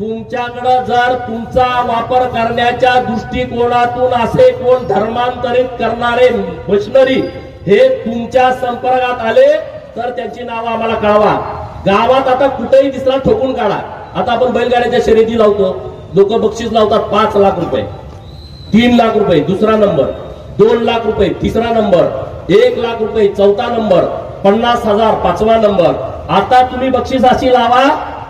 तुमच्याकडे जर तुमचा वापर करण्याच्या दृष्टिकोनातून असे कोण धर्मांतरित करणारे मशिनरी हे तुमच्या संपर्कात आले तर त्यांची नावं आम्हाला कळवा. गावात आता कुठेही दिसला ठोकून काढा. आता आपण बैलगाड्याच्या शर्यती लावतो, लोक बक्षीस लावतात 5 लाख रुपये, 3 लाख रुपये दुसरा नंबर, 2 लाख रुपये तिसरा नंबर, 1 लाख रुपये चौथा नंबर, 50,000 पाचवा नंबर. आता तुम्ही बक्षीस अशी लावा,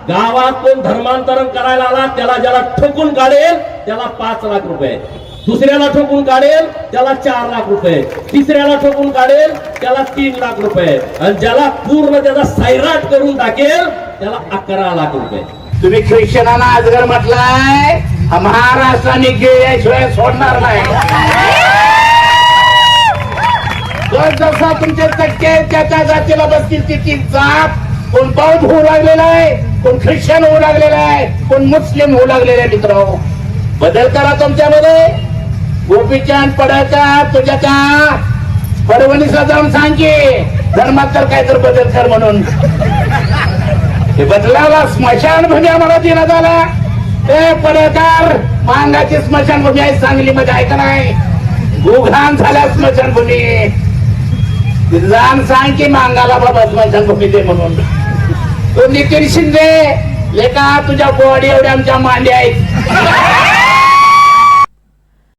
गावात कोण धर्मांतरण करायला आला त्याला ज्याला ठोकून काढेल त्याला 5 लाख रुपये, दुसऱ्याला ठोकून काढेल त्याला 4 लाख रुपये, तिसऱ्याला ठोकून काढेल त्याला 3 लाख रुपये आणि ज्याला पूर्ण त्याचा सैराट करून टाकेल त्याला 11 लाख रुपये. तुम्ही ख्रिश्चनांना अजगर म्हटलाय, महाराष्ट्राने गिळल्याशिवाय सोडणार नाही. जसा तुमचे टक्के त्याच्या जातीला बसतील तिची जात, कोण बौद्ध होऊ लागलेला आहे, कोण ख्रिश्चन होऊ लागलेला आहे, कोण मुस्लिम होऊ लागलेला आहे. मित्र बदल करा तुमच्यामध्ये. गोपीचंद पडायचा तुझ्या त्या परभणीला जाऊन सांग की धर्मात तर काय तर बदल कर म्हणून. हे बदलाला स्मशानभूमी आम्हाला देण्यात आला. ते पडकार मांगाची स्मशानभूमी आहे सांगलीमध्ये, आहे का नाही? गुघाण झाल्या स्मशानभूमी. जाण सांग की मांगाला बाबा स्मशानभूमी दे म्हणून. तो नितीन शिंदे लेका तुझ्या बॉडी एवढ्या आमच्या मांड्या आहेत.